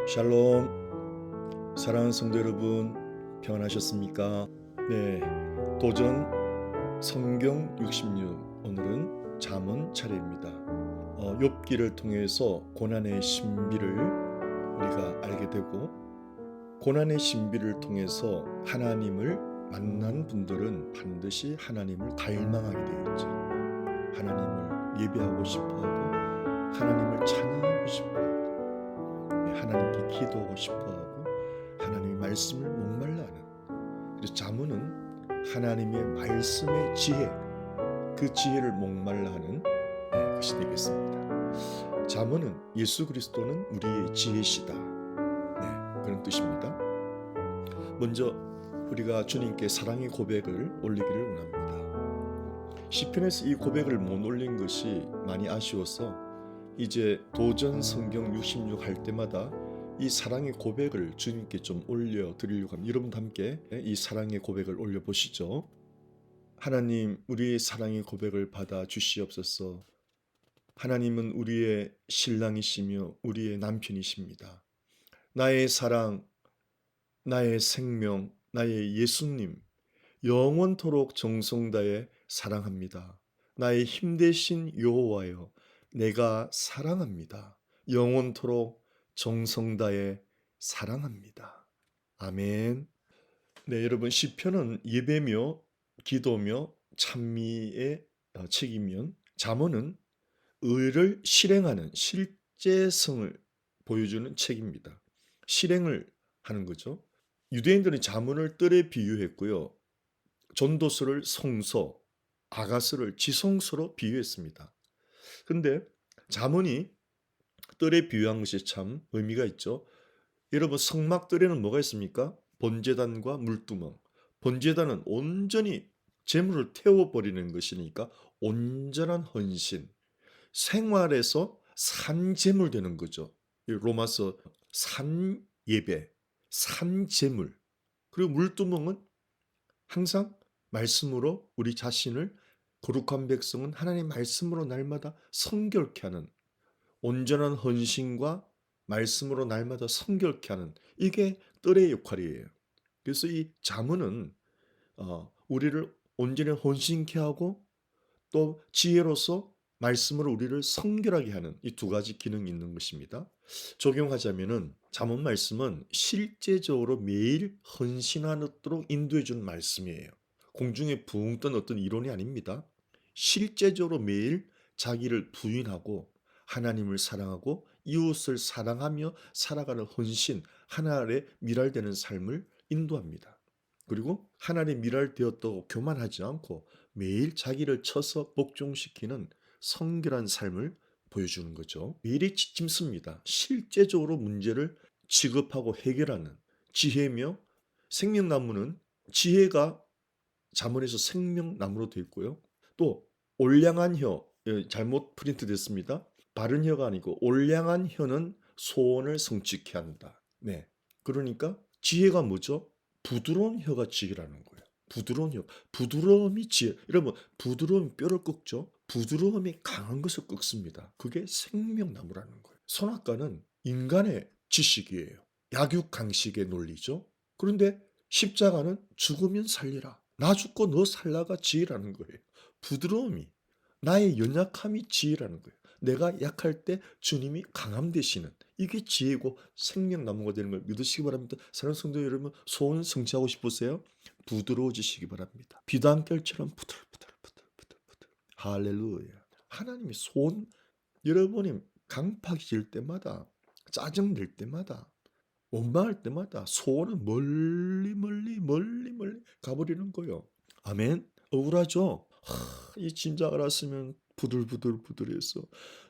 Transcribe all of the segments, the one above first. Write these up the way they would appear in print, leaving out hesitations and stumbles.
샬롬, 사랑하는 성도 여러분, 평안하셨습니까? 네, 도전 성경 66, 오늘은 잠언 차례입니다. 욥기를 통해서 고난의 신비를 우리가 알게 되고, 고난의 신비를 통해서 하나님을 만난 분들은 반드시 하나님을 닮아가게 되어 있죠. 하나님을 예배하고 싶어하고, 하나님을 찬양하고 싶어하고, 하나님께 기도하고 싶어하고, 하나님의 말씀을 목말라 하는, 그래서 잠언은 하나님의 말씀의 지혜, 그 지혜를 목말라 하는 것이 되겠습니다. 잠언은 예수 그리스도는 우리의 지혜시다, 그런 뜻입니다. 먼저 우리가 주님께 사랑의 고백을 올리기를 원합니다. 시편에서 이 고백을 못 올린 것이 많이 아쉬워서 이제 도전 성경 66 할 때마다 이 사랑의 고백을 주님께 좀 올려드리려고 합니다. 여러분도 함께 이 사랑의 고백을 올려보시죠. 하나님, 우리의 사랑의 고백을 받아 주시옵소서. 하나님은 우리의 신랑이시며 우리의 남편이십니다. 나의 사랑, 나의 생명, 나의 예수님, 영원토록 정성 다해 사랑합니다. 나의 힘 되신 여호와여, 내가 사랑합니다. 영원토록 정성 다해 사랑합니다. 아멘. 네, 여러분, 시편은 예배며 기도며 찬미의 책이면, 잠언은 의를 실행하는 실제성을 보여주는 책입니다. 실행을 하는 거죠. 유대인들은 잠언을 뜰에 비유했고요, 전도서를 성서, 아가서를 지성서로 비유했습니다. 근데 잠언이 뜰에 비유한 것이 참 의미가 있죠. 여러분, 성막뜰에는 뭐가 있습니까? 번제단과 물두멍. 번제단은 온전히 재물을 태워버리는 것이니까 온전한 헌신, 생활에서 산재물 되는 거죠. 로마서 산예배, 산재물. 그리고 물두멍은 항상 말씀으로 우리 자신을, 거룩한 백성은 하나님의 말씀으로 날마다 성결케 하는, 온전한 헌신과 말씀으로 날마다 성결케 하는, 이게 뜰의 역할이에요. 그래서 이 잠언은 우리를 온전히 헌신케 하고 또 지혜로서 말씀으로 우리를 성결하게 하는 이 두 가지 기능이 있는 것입니다. 적용하자면은 잠언 말씀은 실제적으로 매일 헌신하도록 인도해 주는 말씀이에요. 공중에 붕 뜬 어떤 이론이 아닙니다. 실제적으로 매일 자기를 부인하고 하나님을 사랑하고 이웃을 사랑하며 살아가는 헌신, 하나님의 미랄되는 삶을 인도합니다. 그리고 하나님의 미랄되었다고 교만하지 않고 매일 자기를 쳐서 복종시키는 성결한 삶을 보여주는 거죠. 매일이 지침서입니다. 실제적으로 문제를 취급하고 해결하는 지혜며, 생명나무는 지혜가 잠언에서 생명나무로 되어 있고요. 또 올량한 혀, 잘못 프린트 됐습니다. 바른 혀가 아니고 올량한 혀는 소원을 성취케 한다. 네, 그러니까 지혜가 뭐죠? 부드러운 혀가 지혜라는 거예요. 부드러운 혀, 부드러움이 지혜. 여러분, 부드러움이 뼈를 꺾죠. 부드러움이 강한 것을 꺾습니다. 그게 생명나무라는 거예요. 선악과는 인간의 지식이에요. 약육강식의 논리죠. 그런데 십자가는 죽으면 살리라, 나 죽고 너 살라가 지혜라는 거예요. 부드러움이, 나의 연약함이 지혜라는 거예요. 내가 약할 때 주님이 강함 되시는, 이게 지혜고 생명나무가 되는 걸 믿으시기 바랍니다. 사랑하는 성도 여러분, 소원 성취하고 싶으세요? 부드러워지시기 바랍니다. 비단결처럼 부들부들. 할렐루야. 하나님이 소원, 여러분이 강팍이 질 때마다, 짜증 낼 때마다, 원망할 때마다 소원은 멀리 가버리는 거예요. 아멘. 억울하죠? 이 진작 알았으면 부들부들해서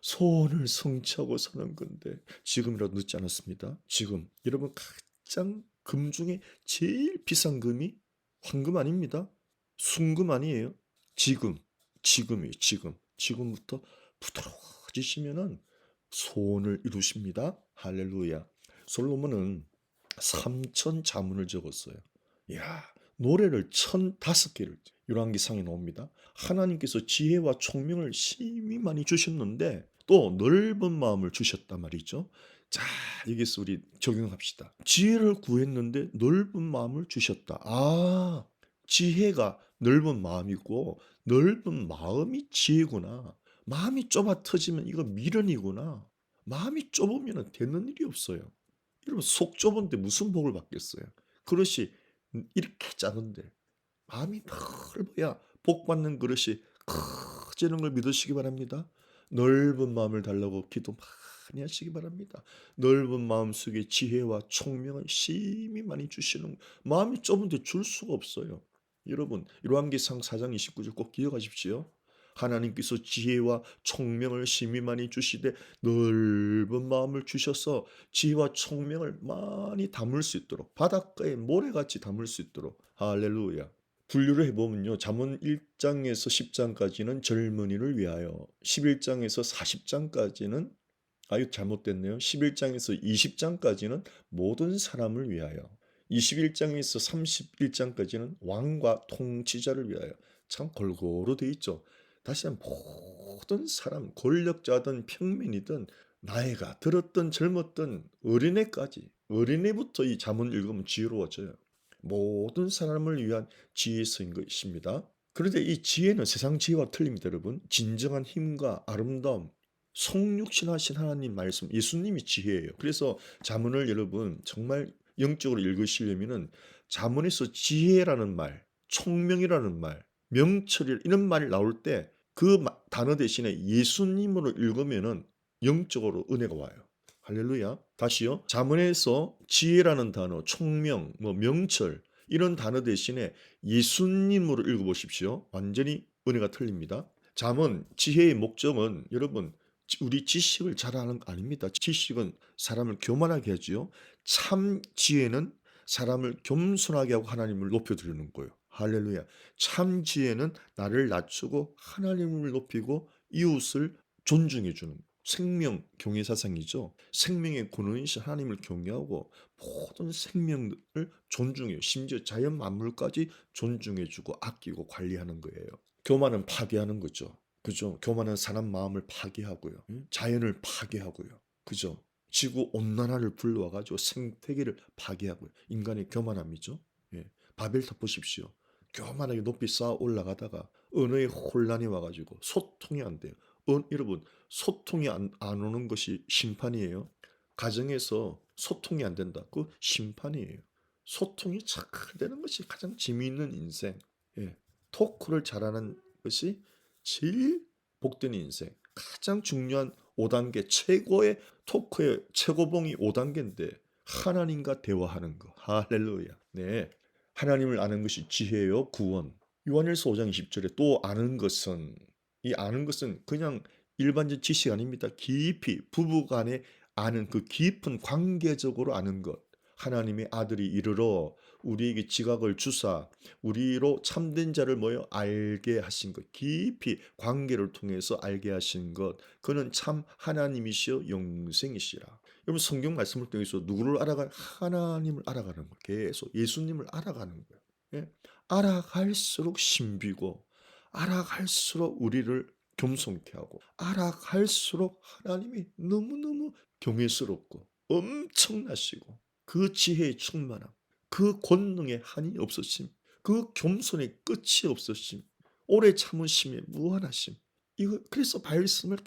소원을 성취하고 사는 건데, 지금이라도 늦지 않았습니다. 지금 여러분, 가장 금 중에 제일 비싼 금이 황금 아닙니다. 순금 아니에요. 지금이에요. 지금부터 부드러워지시면은 소원을 이루십니다. 할렐루야. 솔로몬은 3천 자문을 적었어요. 이야, 노래를 1,005개를, 열왕기상에 나옵니다. 하나님께서 지혜와 총명을 심히 많이 주셨는데 또 넓은 마음을 주셨단 말이죠. 자, 여기서 우리 적용합시다. 지혜를 구했는데 넓은 마음을 주셨다. 아, 지혜가 넓은 마음이고 넓은 마음이 지혜구나. 마음이 좁아 터지면 이거 미련이구나. 마음이 좁으면 되는 일이 없어요. 여러분 속 좁은데 무슨 복을 받겠어요. 그릇이 이렇게 작은데 마음이 넓어야 복 받는 그릇이 커지는 걸 믿으시기 바랍니다. 넓은 마음을 달라고 기도 많이 하시기 바랍니다. 넓은 마음 속에 지혜와 총명을 심히 많이 주시는, 마음이 좁은데 줄 수가 없어요. 여러분 열왕기상 4장 29절 꼭 기억하십시오. 하나님께서 지혜와 총명을 심히 많이 주시되 넓은 마음을 주셔서 지혜와 총명을 많이 담을 수 있도록, 바닷가에 모래같이 담을 수 있도록. 할렐루야. 분류를 해보면요. 잠언 1장에서 10장까지는 젊은이를 위하여, 11장에서 40장까지는, 이거 잘못됐네요. 11장에서 20장까지는 모든 사람을 위하여, 21장에서 31장까지는 왕과 통치자를 위하여. 참 골고루 돼 있죠. 다시 한번 모든 사람, 권력자든 평민이든 나이가 들었든 젊었든 어린애까지, 어린애부터 이 잠언 읽으면 지혜로워져요. 모든 사람을 위한 지혜서인 것입니다. 그런데 이 지혜는 세상 지혜와 틀립니다, 여러분. 진정한 힘과 아름다움, 성육신하신 하나님 말씀, 예수님이 지혜예요. 그래서 잠언을 여러분 정말 영적으로 읽으시려면은 잠언에서 지혜라는 말, 총명이라는 말, 명철이 이런 말이 나올 때 그 단어 대신에 예수님으로 읽으면은 영적으로 은혜가 와요. 할렐루야. 다시요. 잠언에서 지혜라는 단어, 총명, 명철 이런 단어 대신에 예수님으로 읽어보십시오. 완전히 은혜가 틀립니다. 잠언 지혜의 목적은 여러분 우리 지식을 잘하는 거 아닙니다. 지식은 사람을 교만하게 하지요. 참 지혜는 사람을 겸손하게 하고 하나님을 높여드리는 거예요. 할렐루야. 참 지혜는 나를 낮추고 하나님을 높이고 이웃을 존중해 주는 생명 경외 사상이죠. 생명의 근원이신 하나님을 경외하고 모든 생명을 존중해요. 심지어 자연 만물까지 존중해주고 아끼고 관리하는 거예요. 교만은 파괴하는 거죠. 그죠? 교만은 사람 마음을 파괴하고요. 자연을 파괴하고요. 그죠? 지구 온난화를 불러와가지고 생태계를 파괴하고요. 인간의 교만함이죠. 예. 바벨탑 보십시오. 교만하게 높이 쌓아 올라가다가 언어의 혼란이 와가지고 소통이 안 돼요. 여러분 소통이 안 오는 것이 심판이에요. 가정에서 소통이 안 된다. 그 심판이에요. 소통이 잘 되는 것이 가장 재미있는 인생. 예. 토크를 잘하는 것이 제일 복된 인생. 가장 중요한 5단계, 최고의 토크의 최고봉이 5단계인데 하나님과 대화하는 거. 할렐루야. 네. 하나님을 아는 것이 지혜요 구원. 요한일서 5장 20절에 또 아는 것은, 이 아는 것은 그냥 일반적 지식 아닙니다. 깊이 부부간에 아는 그 깊은 관계적으로 아는 것. 하나님의 아들이 이르러 우리에게 지각을 주사 우리로 참된 자를 모여 알게 하신 것. 깊이 관계를 통해서 알게 하신 것. 그는 참 하나님이시여 영생이시라. 여러분 성경 말씀을 통해서 누구를 알아가? 하나님을 알아가는 거예요. 계속 예수님을 알아가는 거예요. 예? 알아갈수록 신비고 알아갈수록 우리를 겸손케 하고 알아갈수록 하나님이 너무너무 경외스럽고 엄청나시고 그 지혜의 충만함, 그 권능의 한이 없으심, 그 겸손의 끝이 없으심, 오래 참으심의 무한하심. 이거 그래서 말씀을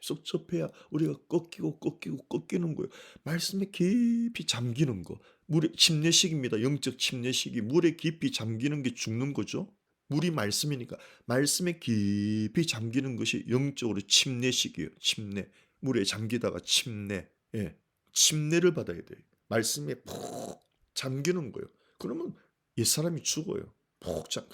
계속 접해야 우리가 꺾이는 거예요. 말씀에 깊이 잠기는 거. 물에 침례식입니다. 영적 침례식이 물에 깊이 잠기는 게 죽는 거죠. 물이 말씀이니까 말씀에 깊이 잠기는 것이 영적으로 침례식이에요. 침례. 물에 잠기다가 침례. 예. 침례를 받아야 돼요. 말씀에 푹 잠기는 거예요. 그러면 옛사람이 죽어요.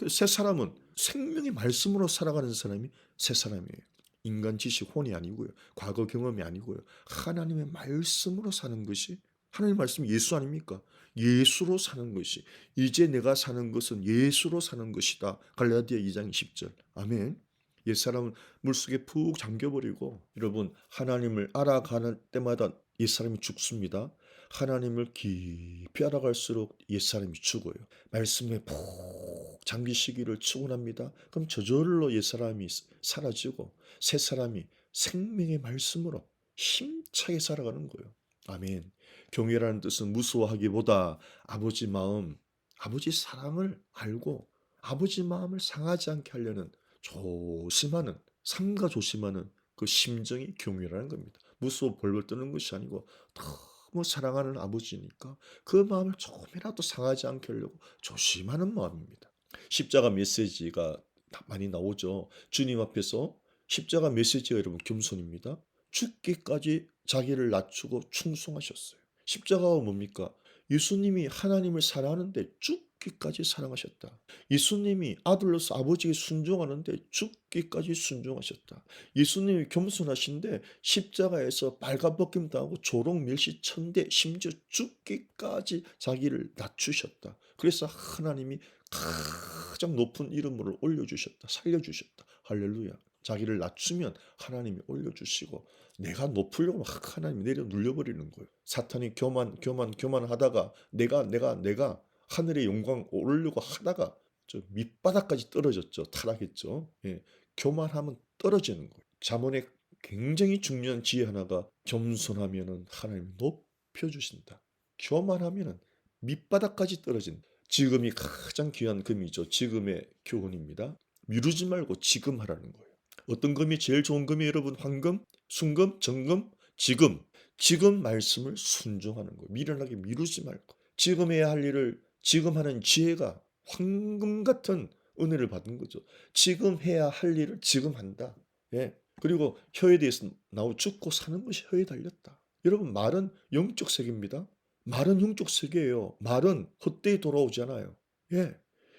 새 사람은 생명의 말씀으로 살아가는 사람이 새 사람이에요. 인간 지식 혼이 아니고요. 과거 경험이 아니고요. 하나님의 말씀으로 사는 것이, 하나님의 말씀이 예수 아닙니까? 예수로 사는 것이, 이제 내가 사는 것은 예수로 사는 것이다. 갈라디아 2장 10절. 아멘. 옛사람은 물속에 푹 잠겨버리고 여러분 하나님을 알아가는 때마다 옛사람이 죽습니다. 하나님을 깊이 알아갈수록 옛사람이 죽어요. 말씀에 푹 잠기시기를 축원합니다. 그럼 저절로 옛사람이 사라지고 새 사람이 생명의 말씀으로 힘차게 살아가는 거예요. 아멘. 경외라는 뜻은 무서워하기보다 아버지 마음, 아버지 사랑을 알고 아버지 마음을 상하지 않게 하려는 조심하는, 삼가 조심하는 그 심정이 경외라는 겁니다. 무서워 벌벌 떠는 것이 아니고 너무 사랑하는 아버지니까 그 마음을 조금이라도 상하지 않게 하려고 조심하는 마음입니다. 십자가 메시지가 많이 나오죠. 주님 앞에서 십자가 메시지가 여러분 겸손입니다. 죽기까지 자기를 낮추고 충성하셨어요. 십자가가 뭡니까? 예수님이 하나님을 사랑하는데 죽기까지 사랑하셨다. 예수님이 아들로서 아버지에게 순종하는데 죽기까지 순종하셨다. 예수님이 겸손하신데 십자가에서 빨간벗김 당하고 조롱 멸시 천대 심지어 죽기까지 자기를 낮추셨다. 그래서 하나님이 가장 높은 이름으로 올려주셨다. 살려주셨다. 할렐루야. 자기를 낮추면 하나님이 올려주시고 내가 높으려고 막 하나님이 내려 눌려버리는 거예요. 사탄이 교만하다가 내가 하늘의 영광 오르려고 하다가 저 밑바닥까지 떨어졌죠. 타락했죠. 예. 교만하면 떨어지는 거예요. 잠언에 굉장히 중요한 지혜 하나가 겸손하면은 하나님이 높여주신다. 교만하면은 밑바닥까지 떨어진다. 지금이 가장 귀한 금이죠. 지금의 교훈입니다. 미루지 말고 지금 하라는 거예요. 어떤 금이 제일 좋은 금이 여러분? 황금, 순금, 정금, 지금. 지금 말씀을 순종하는 거예요. 미련하게 미루지 말고. 지금 해야 할 일을 지금 하는 지혜가 황금 같은 은혜를 받은 거죠. 지금 해야 할 일을 지금 한다. 예. 그리고 혀에 대해서 나오 죽고 사는 것이 혀에 달렸다. 여러분 말은 영적 세계입니다. 말은 영적 세계예요. 말은 헛되이 돌아오잖아요. 예.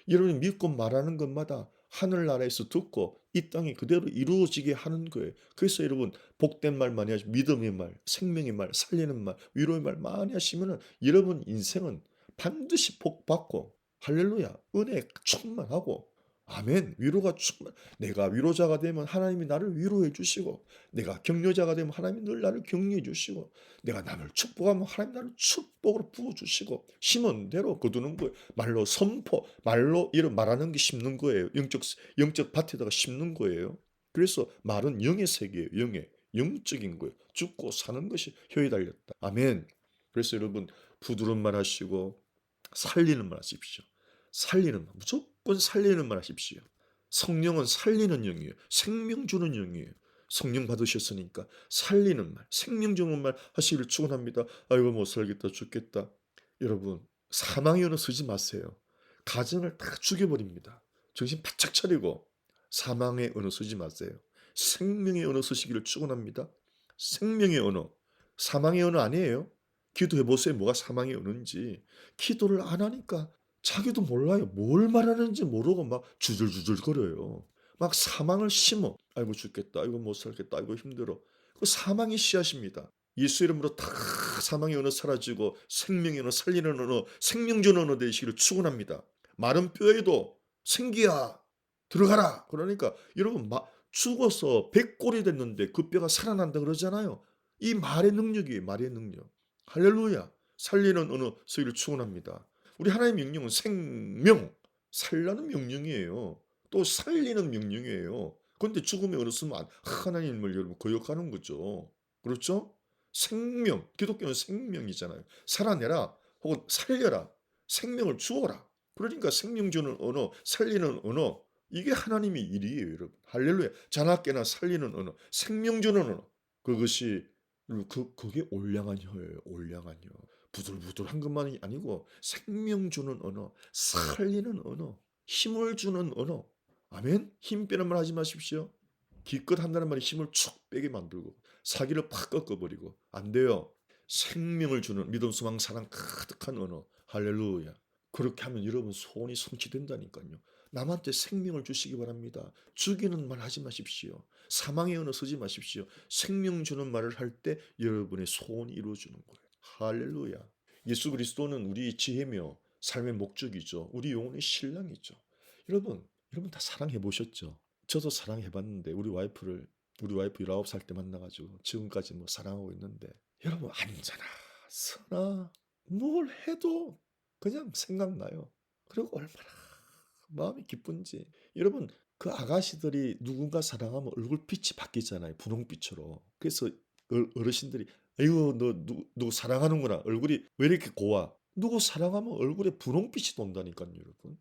여러분이 믿고 말하는 것마다 하늘나라에서 듣고 이 땅에 그대로 이루어지게 하는 거예요. 그래서 여러분 복된 말 많이 하시고 믿음의 말, 생명의 말, 살리는 말, 위로의 말 많이 하시면은 여러분 인생은 반드시 복 받고 할렐루야 은혜 충만하고 아멘 위로가 충만 내가 위로자가 되면 하나님이 나를 위로해 주시고 내가 격려자가 되면 하나님이 늘 나를 격려해 주시고 내가 남을 축복하면 하나님 나를 축복으로 부어주시고 심은 대로 거두는 거예요. 말로 선포, 말로 이런 말하는 게 심는 거예요. 영적 밭에다가 심는 거예요. 그래서 말은 영의 세계예요. 영적인 거예요. 죽고 사는 것이 혀에 달렸다. 아멘. 그래서 여러분 부드러운 말 하시고 살리는 말 하십시오. 살리는 말, 무조건 살리는 말 하십시오. 성령은 살리는 영이에요. 생명 주는 영이에요. 성령 받으셨으니까 살리는 말, 생명 주는 말 하시기를 축원합니다. 아이고 못 살겠다 죽겠다. 여러분 사망의 언어 쓰지 마세요. 가정을 다 죽여버립니다. 정신 바짝 차리고 사망의 언어 쓰지 마세요. 생명의 언어 쓰시기를 축원합니다. 생명의 언어, 사망의 언어 아니에요. 기도해 보세요. 뭐가 사망의 언어인지. 기도를 안 하니까 자기도 몰라요. 뭘 말하는지 모르고 막 주절주절거려요. 막 사망을 심어. 아이고 죽겠다. 아이고 못 살겠다. 아이고 힘들어. 그 사망이 씨앗입니다. 예수 이름으로 다 사망의 언어 사라지고 생명의 언어 살리는 언어 생명 주는 언어 되시기를 축원합니다. 마른 뼈에도 생기야 들어가라. 그러니까 여러분 죽어서 백골이 됐는데 그 뼈가 살아난다 그러잖아요. 이 말의 능력이에요. 말의 능력. 할렐루야. 살리는 언어 서기를 축원합니다. 우리 하나님의 명령은 생명, 살라는 명령이에요. 또 살리는 명령이에요. 그런데 죽음의 언어 쓰면 하나님을 여러분 거역하는 거죠. 그렇죠? 생명, 기독교는 생명이잖아요. 살아내라 혹은 살려라. 생명을 주어라. 그러니까 생명 주는 언어, 살리는 언어 이게 하나님의 일이에요, 여러분. 할렐루야. 자나깨나 살리는 언어, 생명 주는 언어. 그것이 그게 올량한 혀예요. 올량한 혀. 부들부들한 것만이 아니고 생명 주는 언어, 살리는 언어, 힘을 주는 언어. 아멘. 힘 빼는 말 하지 마십시오. 기껏 한다는 말이 힘을 축 빼게 만들고 사기를 팍 꺾어버리고 안 돼요. 생명을 주는 믿음, 소망, 사랑 가득한 언어. 할렐루야. 그렇게 하면 여러분 소원이 성취된다니까요. 남한테 생명을 주시기 바랍니다. 죽이는 말 하지 마십시오. 사망의 언어 쓰지 마십시오. 생명 주는 말을 할 때 여러분의 소원이 이루어지는 거예요. 할렐루야. 예수 그리스도는 우리 지혜며 삶의 목적이죠. 우리 영혼의 신랑이죠. 여러분 다 사랑해 보셨죠? 저도 사랑해 봤는데 우리 와이프 19살 때 만나가지고 지금까지 뭐 사랑하고 있는데 여러분 앉아나 서나 뭘 해도 그냥 생각나요. 그리고 얼마나 마음이 기쁜지. 여러분 그 아가씨들이 누군가 사랑하면 얼굴빛이 바뀌잖아요. 분홍빛으로. 그래서 어르신들이 아이고 너 누구 사랑하는구나. 얼굴이 왜 이렇게 고와. 누구 사랑하면 얼굴에 분홍빛이 돈다니까요, 여러분.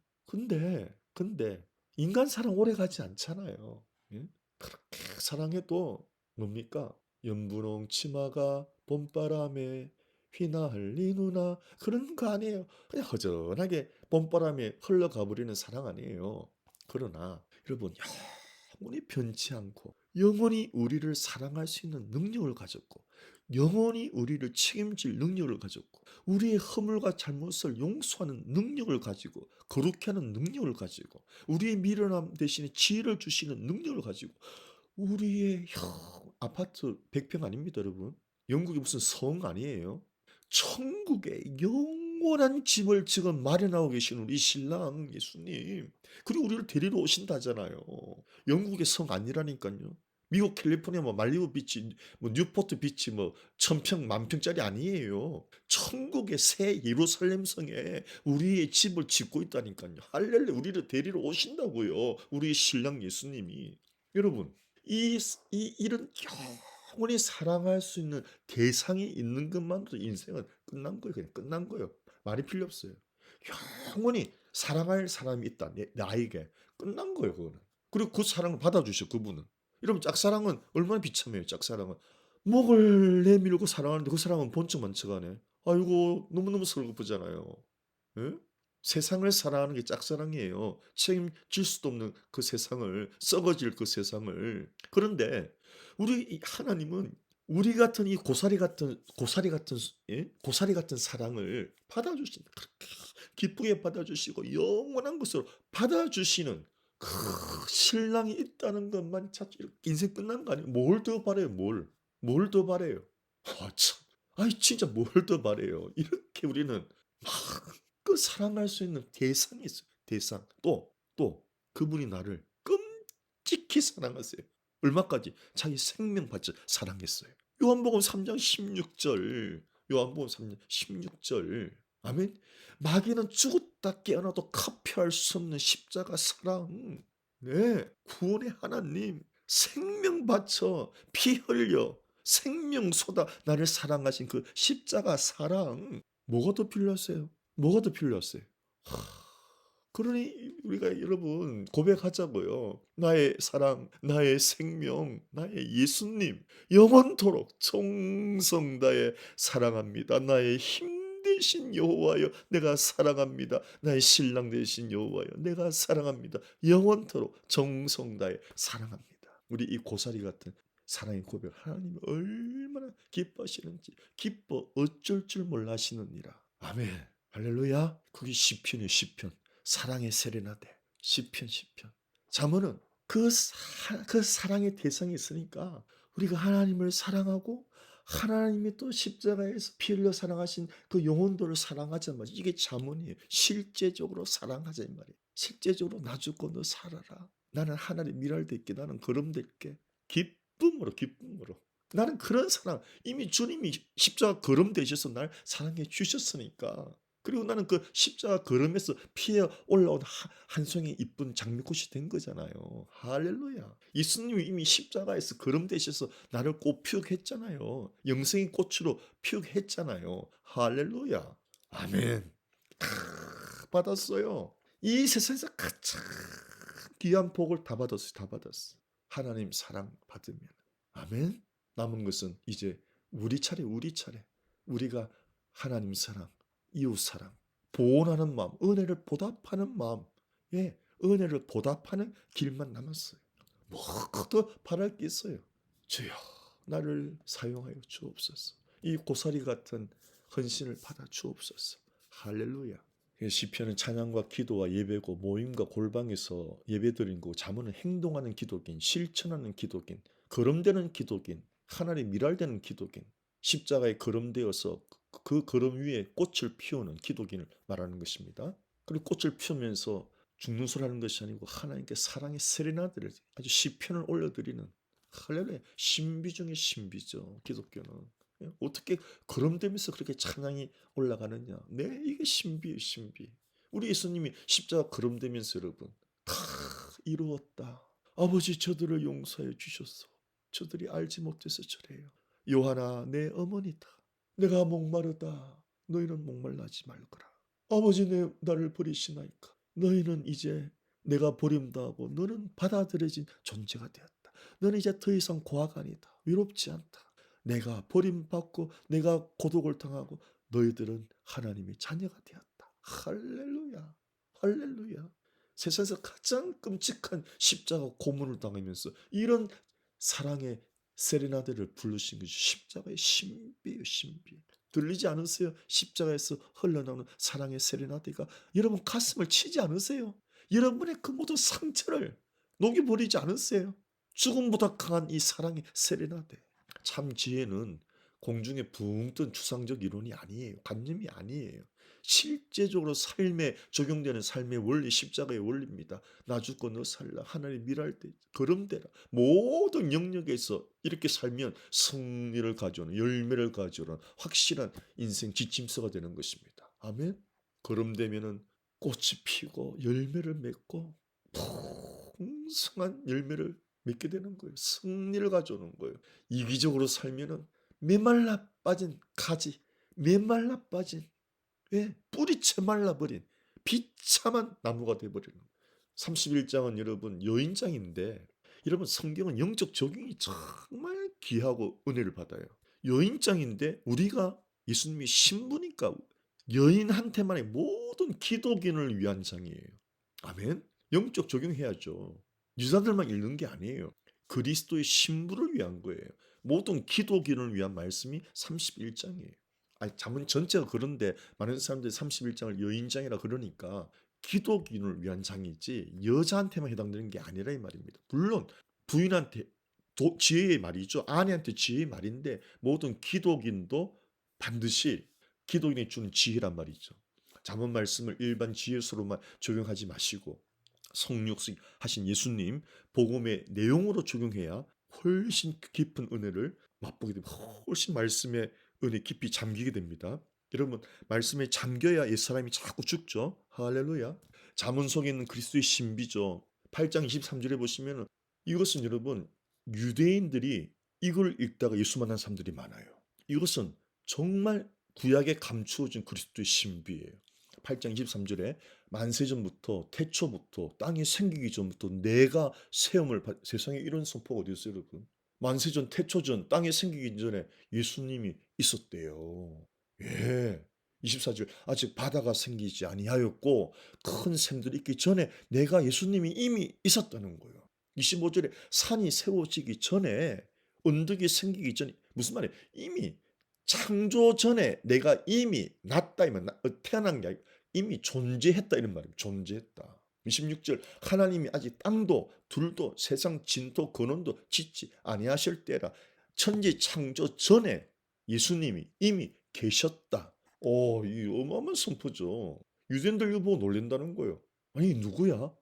근데 인간 사랑 오래 가지 않잖아요. 예? 그렇게 사랑해도 뭡니까? 연분홍 치마가 봄바람에 휘날리누나 그런 거 아니에요. 그냥 허전하게 봄바람에 흘러가 버리는 사랑 아니에요. 그러나 여러분 영원히 변치 않고 영원히 우리를 사랑할 수 있는 능력을 가졌고 영원히 우리를 책임질 능력을 가졌고 우리의 허물과 잘못을 용서하는 능력을 가지고 거룩해 하는 능력을 가지고 우리의 미련함 대신에 지혜를 주시는 능력을 가지고 우리의 아파트 100평 아닙니다, 여러분. 영국이 무슨 성 아니에요. 천국에 영원한 집을 지금 마련하고 계신 우리 신랑 예수님. 그리고 우리를 데리러 오신다잖아요. 영국의 성 아니라니까요. 미국 캘리포니아 뭐 말리부 비치, 뭐 뉴포트 비치 뭐 천평 만평짜리 아니에요. 천국의 새 예루살렘 성에 우리의 집을 짓고 있다니까요. 할렐루야, 우리를 데리러 오신다고요. 우리 신랑 예수님이. 여러분, 이런 영원히 사랑할 수 있는 대상이 있는 것만으로도 인생은 끝난 거예요. 그냥 끝난 거예요. 말이 필요 없어요. 영원히 사랑할 사람이 있다. 나에게. 끝난 거예요, 그거는. 그리고 그 사랑을 받아주셔, 그분은. 여러분, 짝사랑은 얼마나 비참해요, 짝사랑은. 목을 내밀고 사랑하는데 그 사람은 본척만 척하네. 아이고, 너무너무 서글프잖아요. 예? 세상을 사랑하는 게 짝사랑이에요. 책임질 수도 없는 그 세상을, 썩어질 그 세상을. 그런데 우리 하나님은 우리 같은 이 고사리 같은 예? 고사리 같은 사랑을 받아주신다. 그렇게 기쁘게 받아주시고 영원한 것으로 받아주시는 그 신랑이 있다는 것만 찾지 인생 끝난 거 아니에요. 뭘 더 바래요? 뭘 더 바래요? 아 참. 아이 진짜 뭘 더 바래요? 이렇게 우리는 그 사랑할 수 있는 대상이 있어요. 대상. 또 그분이 나를 끔찍히 사랑하세요. 얼마까지? 자기 생명 바쳐 사랑했어요. 요한복음 3장 16절. 요한복음 3장 16절. 아멘. 마귀는 죽었다 깨어나도 카피할 수 없는 십자가 사랑. 네. 구원의 하나님. 생명 바쳐 피 흘려 생명 쏟아 나를 사랑하신 그 십자가 사랑. 뭐가 더 필요하세요? 뭐가 더 필요하세요? 하, 그러니 우리가 여러분 고백하자고요. 나의 사랑, 나의 생명, 나의 예수님, 영원토록 정성 다해 사랑합니다. 나의 힘 되신 여호와여, 내가 사랑합니다. 나의 신랑 되신 여호와여, 내가 사랑합니다. 영원토록 정성 다해 사랑합니다. 우리 이 고사리 같은 사랑의 고백 하나님이 얼마나 기뻐하시는지 기뻐 어쩔 줄 몰라 하시느니라. 아멘. 할렐루야. 그게 시편이에요. 시편. 사랑의 세레나데. 시편. 잠언은 그 사랑의 대상이 있으니까 우리가 하나님을 사랑하고 하나님이 또 십자가에서 피 흘려 사랑하신 그 영혼들을 사랑하자 말이에요. 이게 잠언이에요. 실제적으로 사랑하자 이 말이에요. 실제적으로 나 죽고 너 살아라. 나는 하나님 미랄될게. 나는 거름될게. 기쁨으로. 나는 그런 사랑, 이미 주님이 십자가 거름되셔서 날 사랑해 주셨으니까. 그리고 나는 그 십자가 걸음에서 피해 올라온 한 송이 이쁜 장미꽃이 된 거잖아요. 할렐루야. 예수님이 이미 십자가에서 거름되셔서 나를 꽃 피우겠잖아요. 영생의 꽃으로 피우겠잖아요. 할렐루야. 아멘. 받았어요. 이 세상에서 가장 귀한 복을 다 받았어요. 다 받았어. 하나님 사랑 받으면. 아멘. 남은 것은 이제 우리 차례. 우리가 하나님 사랑, 이웃 사랑, 보온하는 마음, 은혜를 보답하는 마음, 예, 은혜를 보답하는 길만 남았어요. 뭐 더 바랄 게 있어요. 주여, 나를 사용하여 주옵소서. 이 고사리 같은 헌신을 받아 주옵소서. 할렐루야. 시편은 찬양과 기도와 예배고 모임과 골방에서 예배드린 거고 잠언은 행동하는 기도긴 실천하는 기도긴 거름되는 기도긴 하나님 미랄되는 기도긴 십자가에 거름되어서 그 거름 위에 꽃을 피우는 기도긴을 말하는 것입니다. 그리고 꽃을 피우면서 죽는 소리 하는 것이 아니고 하나님께 사랑의 세레나데를 아주 시편을 올려드리는 할렐루야 신비 중의 신비죠. 기독교는. 어떻게 거름되면서 그렇게 찬양이 올라가느냐. 네, 이게 신비예요, 신비. 우리 예수님이 십자가 거름되면서 여러분 다 이루었다. 아버지 저들을 용서해 주셨소. 저들이 알지 못해서 저래요. 요하나 내 어머니다. 내가 목마르다. 너희는 목말라지 말거라. 아버지 내 나를 버리시나이까. 너희는 이제 내가 버림당하고 너는 받아들여진 존재가 되었다. 너는 이제 더 이상 고아가 아니다. 외롭지 않다. 내가 버림받고 내가 고독을 당하고 너희들은 하나님의 자녀가 되었다. 할렐루야. 할렐루야. 세상에서 가장 끔찍한 십자가 고문을 당하면서 이런 사랑의 세레나데를 부르신 것이 십자가의 신비예요, 신비. 들리지 않으세요? 십자가에서 흘러나오는 사랑의 세레나데가 여러분 가슴을 치지 않으세요? 여러분의 그 모든 상처를 녹여버리지 않으세요? 죽음보다 강한 이 사랑의 세레나데. 참 지혜는 공중에 붕 뜬 추상적 이론이 아니에요. 관념이 아니에요. 실제적으로 삶에 적용되는 삶의 원리, 십자가의 원리입니다. 나 죽고 너 살라. 하나님 밀할 때 걸음대라. 모든 영역에서 이렇게 살면 승리를 가져오는, 열매를 가져오는 확실한 인생 지침서가 되는 것입니다. 아멘. 걸음되면은 꽃이 피고 열매를 맺고 풍성한 열매를 맺게 되는 거예요. 승리를 가져오는 거예요. 이기적으로 살면은 메말라 빠진 가지, 메말라 빠진, 예, 뿌리채 말라버린 비참한 나무가 되어버리는 거예요. 31장은 여러분 여인장인데, 여러분 성경은 영적 적용이 정말 귀하고 은혜를 받아요. 여인장인데 우리가 예수님이 신부니까 여인한테만의 모든 기독인을 위한 장이에요. 아멘. 영적 적용해야죠. 유다들만 읽는 게 아니에요. 그리스도의 신부를 위한 거예요. 모든 기독인을 위한 말씀이 31장이에요. 아니, 자문 전체가 그런데 많은 사람들이 31장을 여인장이라 그러니까 기독인을 위한 장이지 여자한테만 해당되는 게 아니라 이 말입니다. 물론 부인한테 지혜의 말이죠. 아내한테 지혜의 말인데 모든 기독인도 반드시 기독인이 주는 지혜란 말이죠. 잠언 말씀을 일반 지혜수로만 적용하지 마시고 성육식 하신 예수님 복음의 내용으로 적용해야 훨씬 깊은 은혜를 맛보게 됩니다. 훨씬 말씀의 은혜 깊이 잠기게 됩니다. 여러분 말씀에 잠겨야 옛사람이 자꾸 죽죠. 할렐루야. 잠언 속에 있는 그리스도의 신비죠. 8장 23절에 보시면 이것은 여러분 유대인들이 이걸 읽다가 예수 만난 사람들이 많아요. 이것은 정말 구약에 감추어진 그리스도의 신비예요. 8장 23절에 만세전부터 태초부터 땅이 생기기 전부터 내가 세움을 세상에 이런 선포가 어디 있어요, 여러분? 만세전 태초전 땅이 생기기 전에 예수님이 있었대요. 예. 24절 아직 바다가 생기지 아니하였고 큰 샘들이 있기 전에 내가 예수님이 이미 있었다는 거예요. 25절에 산이 세워지기 전에 언덕이 생기기 전에 무슨 말이에요? 이미 창조 전에 내가 이미 났다 이면 태어난 게 아니고 이미 존재했다 이런 말입니다. 존재했다. 26절 하나님이 아직 땅도 둘도 세상 진토 근원도 짓지 아니하실 때라 천지 창조 전에 예수님이 이미 계셨다. 이 어마어마한 선포죠. 유대인들 이거 보고 놀란다는 거예요. 아니 누구야?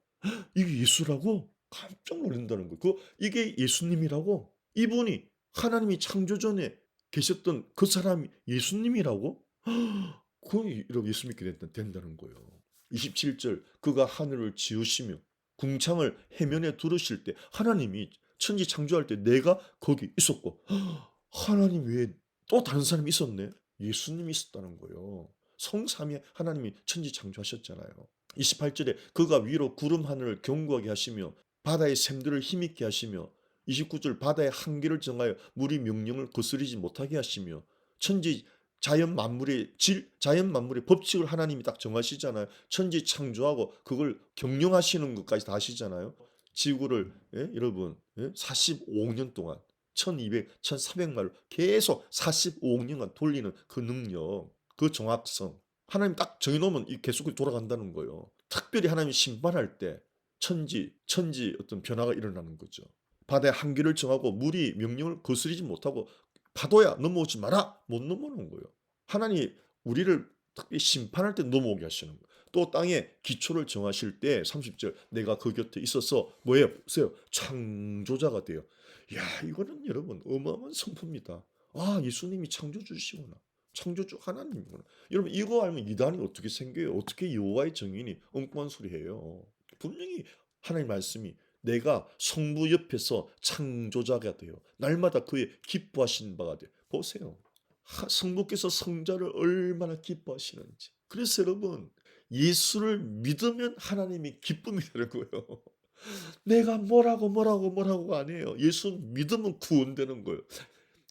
이게 예수라고? 깜짝 놀란다는 거예요. 이게 예수님이라고? 이분이 하나님이 창조 전에 계셨던 그 사람이 예수님이라고? 그럼 예수 믿게 된다는 거예요. 27절 그가 하늘을 지으시며 궁창을 해면에 두르실 때 하나님이 천지 창조할 때 내가 거기 있었고 하나님 외에 또 다른 사람이 있었네. 예수님이 있었다는 거예요. 성삼위 하나님이 천지 창조하셨잖아요. 28절에 그가 위로 구름 하늘을 견고하게 하시며 바다의 샘들을 힘있게 하시며 29절 바다의 한계를 정하여 물이 명령을 거스르지 못하게 하시며 천지 자연 만물의 법칙을 하나님이 딱 정하시잖아요. 천지 창조하고 그걸 경영하시는 것까지 다 하시잖아요. 지구를 여러분 45년 동안 1200, 1300마일 계속 45억 년간 돌리는 그 능력, 그 정확성 하나님 딱 정해놓으면 계속 돌아간다는 거예요. 특별히 하나님이 심판할 때 천지 어떤 변화가 일어나는 거죠. 바다의 한계를 정하고 물이 명령을 거스르지 못하고 파도야 넘어오지 마라 못 넘어오는 거예요. 하나님이 우리를 특별히 심판할 때 넘어오게 하시는 거예요. 또 땅의 기초를 정하실 때 30절 내가 그 곁에 있어서 뭐예요? 보세요. 창조자가 돼요. 야 이거는 여러분 어마어마한 성품입니다. 예수님이 창조주시구나. 창조주 하나님이구나. 여러분 이거 알면 이단이 어떻게 생겨요? 어떻게 여호와의 정인이 엉뚱한 소리 해요? 분명히 하나님 말씀이 내가 성부 옆에서 창조자가 돼요. 날마다 그의 기뻐하신 바가 돼요. 보세요. 성부께서 성자를 얼마나 기뻐하시는지. 그래서 여러분, 예수를 믿으면 하나님이 기쁨이 되는 거예요. 내가 뭐라고가 아니에요. 예수 믿으면 구원되는 거예요.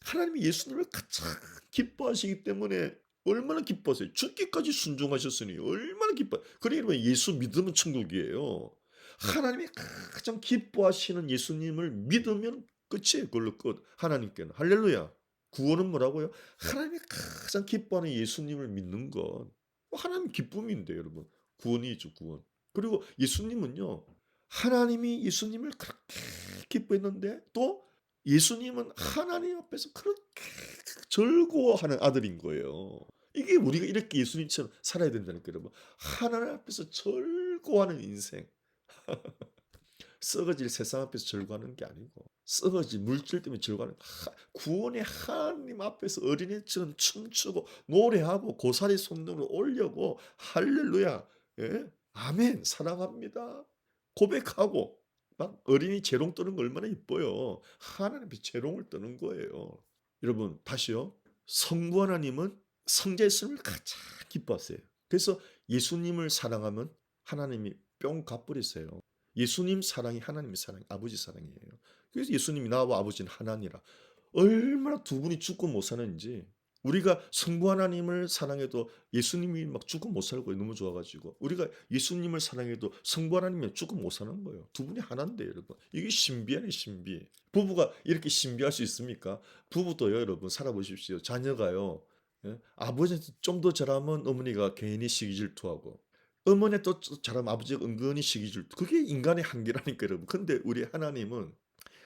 하나님이 예수님을 가장 기뻐하시기 때문에 얼마나 기뻐하세요. 죽기까지 순종하셨으니 얼마나 기뻐. 그러니까 예수 믿으면 천국이에요. 하나님이 가장 기뻐하시는 예수님을 믿으면 끝이에요. 그걸로 끝. 하나님께는. 할렐루야. 구원은 뭐라고요? 하나님이 가장 기뻐하는 예수님을 믿는 건 하나님 기쁨인데 여러분. 구원이죠, 구원. 그리고 예수님은요. 하나님이 예수님을 그렇게 기뻐했는데 또 예수님은 하나님 앞에서 그렇게 즐거워하는 아들인 거예요. 이게 우리가 이렇게 예수님처럼 살아야 된다니까요, 여러분. 하나님 앞에서 즐거워하는 인생. 썩어질 세상 앞에서 즐거워하는 게 아니고 썩어질 물질 때문에 즐거워하는 구원의 하나님 앞에서 어린애처럼 춤추고 노래하고 고사리 손등을 올려고 할렐루야. 예? 아멘. 사랑합니다. 고백하고 막 어린이 재롱 뜨는 거 얼마나 이뻐요. 하나님 앞에 재롱을 뜨는 거예요. 여러분 다시요. 성부 하나님은 성자 예수님을 가장 기뻐하세요. 그래서 예수님을 사랑하면 하나님이 뿅 갚버리세요. 예수님 사랑이 하나님의 사랑, 아버지 사랑이에요. 그래서 예수님이 나와 아버지는 하나니라. 얼마나 두 분이 죽고 못 사는지. 우리가 성부 하나님을 사랑해도 예수님이 막 죽고 못 살고 너무 좋아가지고 우리가 예수님을 사랑해도 성부 하나님이 죽고 못 사는 거예요. 두 분이 하나인데 여러분. 이게 신비하네 신비. 부부가 이렇게 신비할 수 있습니까? 부부도요 여러분 살아보십시오. 자녀가요. 예? 아버지한테 좀 더 잘하면 어머니가 괜히 시기 질투하고 어머니 또 잘하면 아버지가 은근히 시기 질투. 그게 인간의 한계라니까 여러분. 근데 우리 하나님은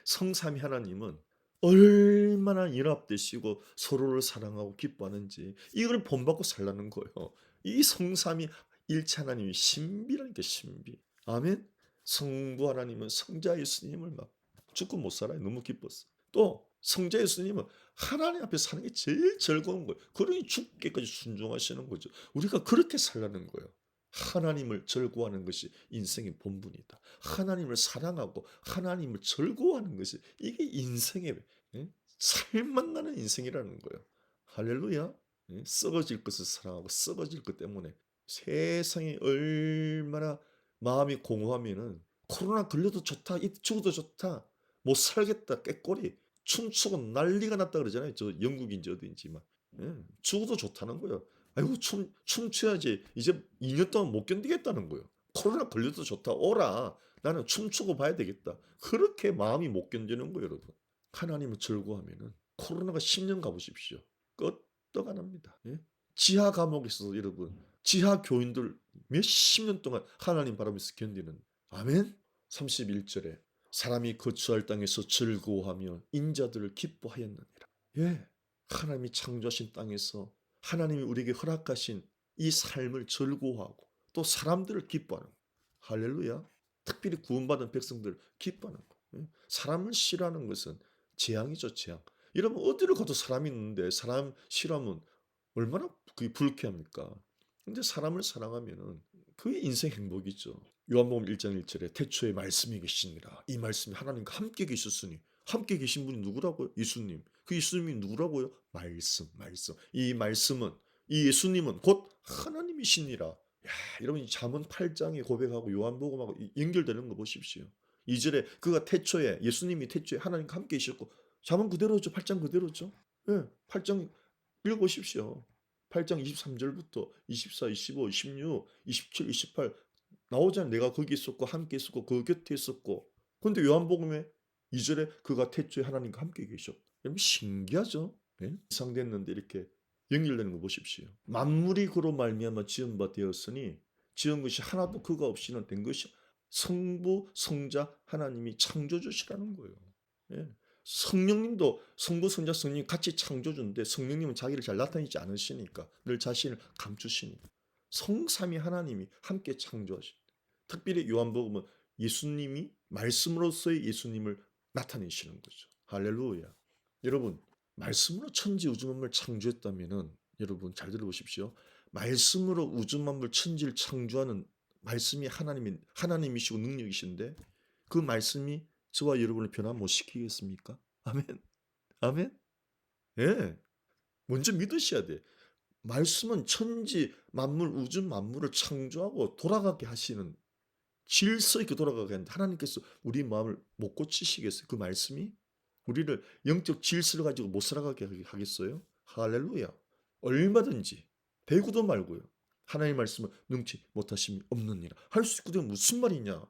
성삼위 하나님은 얼마나 연합되시고 서로를 사랑하고 기뻐하는지 이걸 본받고 살라는 거예요. 이 성삼위 일체 하나님이 신비라니까 신비. 아멘. 성부 하나님은 성자 예수님을 막 죽고 못 살아요. 너무 기뻤어. 또 성자 예수님은 하나님 앞에 사는 게 제일 즐거운 거예요. 그러니 죽기까지 순종하시는 거죠. 우리가 그렇게 살라는 거예요. 하나님을 즐거워하는 것이 인생의 본분이다. 하나님을 사랑하고 하나님을 즐거워하는 것이 이게 인생의 살맛 나는 인생이라는 거예요. 할렐루야. 썩어질 것을 사랑하고 썩어질 것 때문에 세상이 얼마나 마음이 공허하면은 코로나 걸려도 좋다, 죽어도 좋다, 못 살겠다, 꾀꼬리 춤추고 난리가 났다 그러잖아요. 저 영국인지 어디인지 막 죽어도 좋다는 거예요. 아이고 춤춰야지. 이제 2년 동안 못 견디겠다는 거예요. 코로나 걸려도 좋다. 오라. 나는 춤추고 봐야 되겠다. 그렇게 마음이 못 견디는 거예요, 여러분. 하나님을 즐거워하면은 코로나가 10년 가보십시오. 끄떡 안 합니다. 예? 지하 감옥에서 여러분, 지하 교인들 몇십 년 동안 하나님 바라면서 견디는 아멘. 31절에 사람이 거처할 땅에서 즐거워하며 인자들을 기뻐하였느니라. 예. 하나님이 창조하신 땅에서 하나님이 우리에게 허락하신 이 삶을 즐거워하고 또 사람들을 기뻐하는 거. 할렐루야. 특별히 구원받은 백성들 기뻐하는 거. 사람을 싫어하는 것은 재앙이죠, 재앙. 여러분 어디를 가도 사람이 있는데 사람 싫어하면 얼마나 그게 불쾌합니까? 근데 사람을 사랑하면은 그게 인생 행복이죠. 요한복음 1장 1절에 태초에 말씀이 계시니라. 이 말씀이 하나님과 함께 계셨으니 함께 계신 분이 누구라고요? 예수님. 그 예수님이 누구라고요? 말씀. 이 말씀은 이 예수님은 곧 하나님이시니라. 야, 여러분 잠언 8장에 고백하고 요한복음하고 연결되는 거 보십시오. 2절에 그가 태초에 예수님이 태초에 하나님과 함께 계셨고 잠언 그대로죠. 8장 그대로죠. 예, 8장 읽어보십시오. 8장 23절부터 24, 25, 26, 27, 28 나오잖아요. 내가 거기 있었고 함께 있었고 그 곁에 있었고. 근데 요한복음에 2절에 그가 태초에 하나님과 함께 계셨다. 여러분 신기하죠? 예? 이상됐는데 이렇게 연결되는 거 보십시오. 만물이 그로 말미암아 지은 바 되었으니 지은 것이 하나도 그가 없이는 된 것이 성부 성자 하나님이 창조주시라는 거예요. 예. 성령님도 성부 성자 성령 같이 창조주인데 성령님은 자기를 잘 나타내지 않으시니까 늘 자신을 감추시니까 성삼위 하나님이 함께 창조하십니다. 특별히 요한복음은 예수님이 말씀으로서의 예수님을 나타내시는 거죠. 할렐루야. 여러분 말씀으로 천지 우주 만물 창조했다면은 여러분 잘 들어보십시오. 말씀으로 우주 만물 천지를 창조하는 말씀이 하나님이시고 능력이신데 그 말씀이 저와 여러분을 변화 못 시키겠습니까? 아멘. 아멘. 예. 먼저 믿으셔야 돼. 말씀은 천지 만물 우주 만물을 창조하고 돌아가게 하시는, 질서 있게 돌아가게 하는데 하나님께서 우리 마음을 못 고치시겠어요? 그 말씀이 우리를 영적 질서를 가지고 못 살아가게 하겠어요? 할렐루야. 얼마든지 배구도 말고요. 하나님 말씀을 능치 못하심이 없느니라. 할 수 있거든. 무슨 말이냐?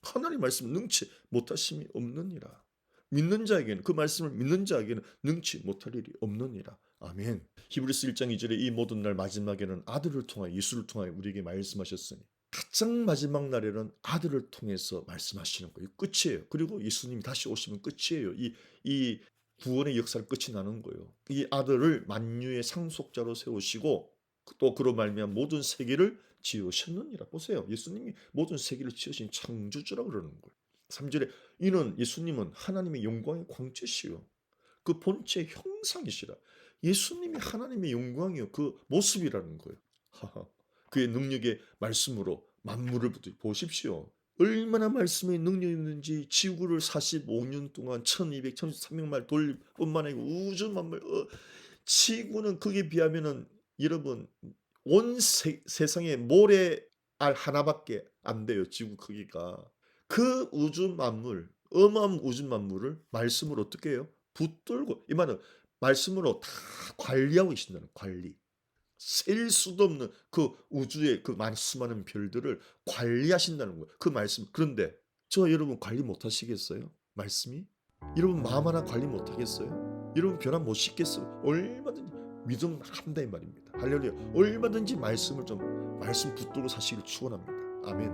하나님 말씀을 능치 못하심이 없느니라. 믿는 자에게는, 그 말씀을 믿는 자에게는 능치 못할 일이 없느니라. 아멘. 히브리서 1장 2절에 이 모든 날 마지막에는 아들을 통하여, 예수를 통하여 우리에게 말씀하셨으니, 가장 마지막 날에는 아들을 통해서 말씀하시는 거예요. 끝이에요. 그리고 예수님이 다시 오시면 끝이에요. 이 구원의 역사를 끝이 나는 거예요. 이 아들을 만유의 상속자로 세우시고 또 그로 말미암아 모든 세계를 지으셨느니라. 보세요. 예수님이 모든 세계를 지으신 창조주라고 그러는 거예요. 3절에 이는 예수님은 하나님의 영광의 광채시요 그 본체 형상이시라. 예수님이 하나님의 영광이요 그 모습이라는 거예요. 그의 능력의 말씀으로 만물을 보십시오. 얼마나 말씀의 능력이 있는지. 지구를 45년 동안 1200, 1300말 돌릴 뿐만 아니고 우주 만물, 지구는 거기에 비하면은 여러분 온 세상에 모래알 하나밖에 안 돼요. 지구 크기가. 그 우주 만물, 어마어마한 우주 만물을 말씀으로 어떻게 해요? 붙들고, 이 말은 말씀으로 다 관리하고 계신다는, 관리. 셀 수도 없는 그 우주의 그 수많은 별들을 관리하신다는 거예요. 그 말씀. 그런데 저 여러분 관리 못 하시겠어요? 말씀이? 여러분 마음 하나 관리 못 하겠어요? 여러분 변화 못 시켰어요? 얼마든지 믿음 한다 이 말입니다. 할렐루야. 얼마든지 말씀을 말씀 붙들고 사시기를 축원합니다. 아멘.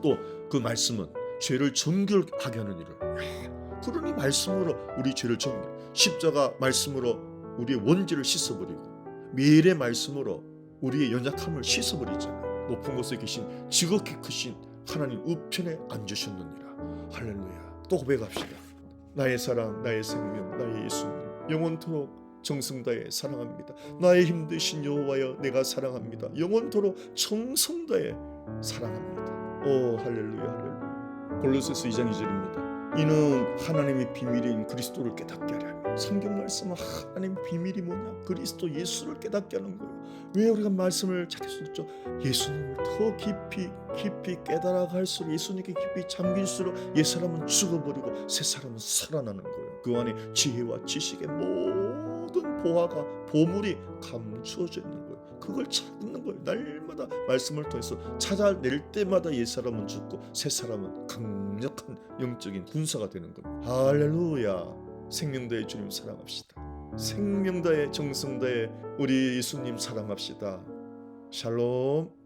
또 그 말씀은 죄를 정결하게 하는 일을. 그러니 말씀으로 우리 죄를 십자가 말씀으로 우리의 원죄를 씻어버리고 매일의 말씀으로 우리의 연약함을 씻어버리잖아요. 높은 곳에 계신 지극히 크신 하나님 우편에 앉으셨느니라. 할렐루야. 또 고백합시다. 나의 사랑, 나의 생명, 나의 예수님, 영원토록 정성 다해 사랑합니다. 나의 힘 되신 여호와여, 내가 사랑합니다. 영원토록 정성 다해 사랑합니다. 오 할렐루야, 할렐루야. 골로새서 2장 2절입니다. 이는 하나님의 비밀인 그리스도를 깨닫게 하려 합니다. 성경 말씀은 하나님 비밀이 뭐냐? 그리스도 예수를 깨닫게 하는 거예요. 왜 우리가 말씀을 찾았었죠? 예수님을 더 깊이 깨달아갈수록, 예수님께 깊이 잠길수록 옛 사람은 죽어버리고 새 사람은 살아나는 거예요. 그 안에 지혜와 지식의 모든 보물이 감추어져 있는 거예요. 그걸 찾는 거예요. 날마다 말씀을 통해서 찾아낼 때마다 옛 사람은 죽고 새 사람은 강력한 영적인 군사가 되는 겁니다. 할렐루야. 생명다해 주님 사랑합시다. 생명다해 정성다해 우리 예수님 사랑합시다. 샬롬.